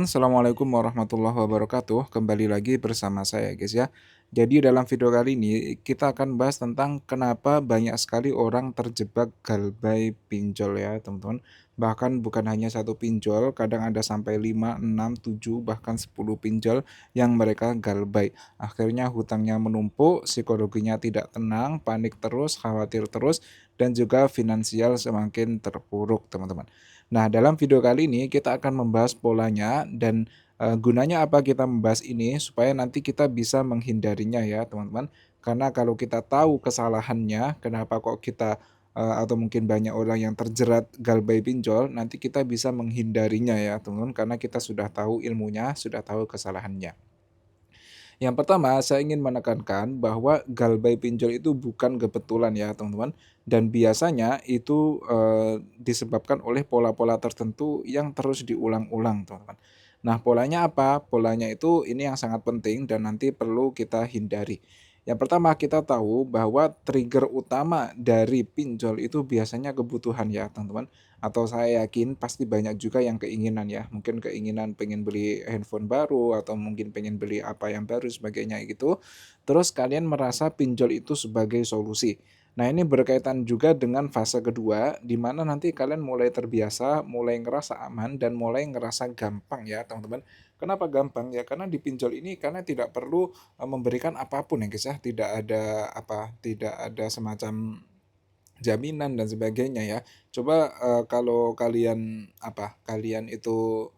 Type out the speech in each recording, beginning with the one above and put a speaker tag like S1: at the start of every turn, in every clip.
S1: Assalamualaikum warahmatullahi wabarakatuh. Kembali lagi bersama saya guys ya. Jadi dalam video kali ini kita akan bahas tentang kenapa banyak sekali orang terjebak galbay pinjol ya teman-teman. Bahkan bukan hanya satu pinjol, kadang ada sampai 5, 6, 7, bahkan 10 pinjol yang mereka galbay. Akhirnya hutangnya menumpuk, psikologinya tidak tenang, panik terus, khawatir terus, dan juga finansial semakin terpuruk teman-teman. Nah, dalam video kali ini kita akan membahas polanya dan, gunanya apa kita membahas ini, supaya nanti kita bisa menghindarinya ya teman-teman. Karena kalau kita tahu kesalahannya, kenapa kok kita, atau mungkin banyak orang yang terjerat galbay pinjol, nanti kita bisa menghindarinya ya teman-teman, karena kita sudah tahu ilmunya, sudah tahu kesalahannya. Yang pertama, saya ingin menekankan bahwa galbay pinjol itu bukan kebetulan ya, teman-teman, dan biasanya itu, disebabkan oleh pola-pola tertentu yang terus diulang-ulang, teman-teman. Nah, polanya apa? Polanya itu ini yang sangat penting dan nanti perlu kita hindari. Yang pertama, kita tahu bahwa trigger utama dari pinjol itu biasanya kebutuhan ya, teman-teman, atau saya yakin pasti banyak juga yang keinginan ya, mungkin keinginan pengen beli handphone baru atau mungkin pengen beli apa yang baru sebagainya gitu. Terus kalian merasa pinjol itu sebagai solusi. Nah, ini berkaitan juga dengan fase kedua, di mana nanti kalian mulai terbiasa, mulai ngerasa aman dan mulai ngerasa gampang ya, teman-teman. Kenapa gampang? Ya karena di pinjol ini karena tidak perlu memberikan apapun ya guys ya, tidak ada semacam jaminan dan sebagainya ya. Coba, kalau kalian itu,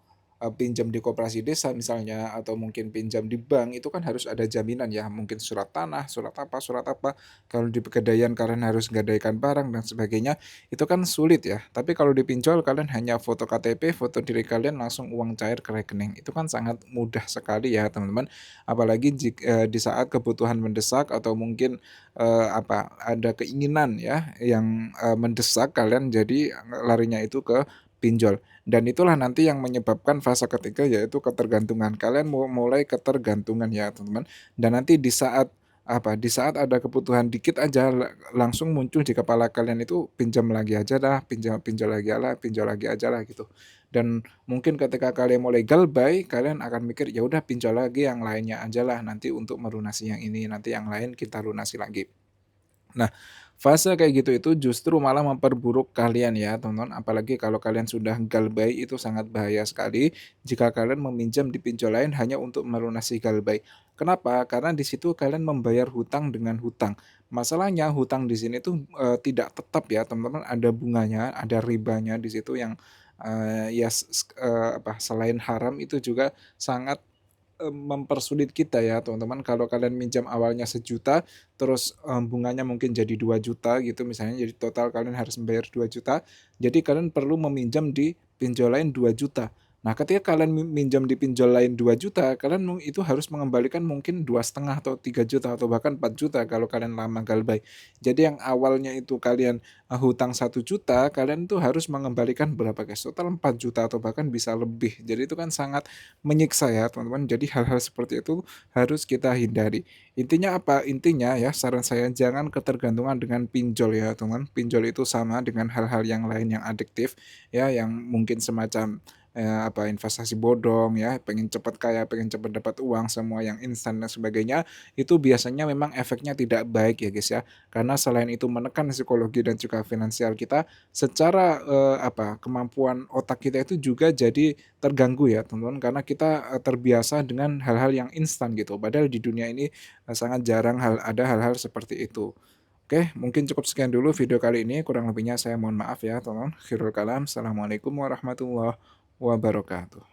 S1: pinjam di koperasi desa misalnya atau mungkin pinjam di bank itu kan harus ada jaminan ya, mungkin surat tanah, surat apa. Kalau di Pegadaian kalian harus gadaikan barang dan sebagainya, itu kan sulit ya. Tapi kalau di pinjol kalian hanya foto KTP, foto diri kalian langsung uang cair ke rekening, itu kan sangat mudah sekali ya teman-teman. Apalagi di saat kebutuhan mendesak atau mungkin ada keinginan ya yang, mendesak kalian jadi larinya itu ke pinjol. Dan itulah nanti yang menyebabkan fase ketiga yaitu ketergantungan. Kalian mulai ketergantungan ya teman-teman, dan nanti di saat ada kebutuhan dikit aja langsung muncul di kepala kalian itu pinjam lagi aja dah, pinjam pinjol lagi alah, pinjol lagi aja lah gitu. Dan mungkin ketika kalian mulai galbay, kalian akan mikir, "Ya udah pinjol lagi yang lainnya aja lah nanti untuk melunasi yang ini, nanti yang lain kita lunasi lagi." Nah, fase kayak gitu itu justru malah memperburuk kalian ya, teman-teman. Apalagi kalau kalian sudah galbay itu sangat bahaya sekali jika kalian meminjam di pinjol lain hanya untuk melunasi galbay. Kenapa? Karena di situ kalian membayar hutang dengan hutang. Masalahnya hutang di sini tuh, tidak tetap ya, teman-teman, ada bunganya, ada ribanya di situ yang, ya selain haram itu juga sangat mempersulit kita ya teman-teman, kalau kalian minjam awalnya 1 juta, terus, bunganya mungkin jadi 2 juta gitu misalnya, jadi total kalian harus membayar 2 juta, jadi kalian perlu meminjam di pinjol lain 2 juta. Nah, ketika kalian minjam di pinjol lain 2 juta, kalian itu harus mengembalikan mungkin 2,5 atau 3 juta atau bahkan 4 juta kalau kalian lama galbay. Jadi yang awalnya itu kalian, hutang 1 juta, kalian tuh harus mengembalikan berapa guys? Total 4 juta atau bahkan bisa lebih. Jadi itu kan sangat menyiksa ya teman-teman. Jadi hal-hal seperti itu harus kita hindari. Intinya apa? Intinya ya saran saya jangan ketergantungan dengan pinjol ya teman. Pinjol itu sama dengan hal-hal yang lain yang adiktif ya, yang mungkin semacam investasi bodong ya, pengen cepat kaya, pengen cepat dapat uang, semua yang instan dan sebagainya, itu biasanya memang efeknya tidak baik ya guys ya. Karena selain itu menekan psikologi dan juga finansial kita, secara kemampuan otak kita itu juga jadi terganggu ya teman-teman, karena kita, terbiasa dengan hal-hal yang instan gitu, padahal di dunia ini, sangat jarang ada hal-hal seperti itu. Oke, mungkin cukup sekian dulu video kali ini, kurang lebihnya saya mohon maaf ya teman-teman. Akhirul kalam, assalamualaikum warahmatullahi wabarakatuh.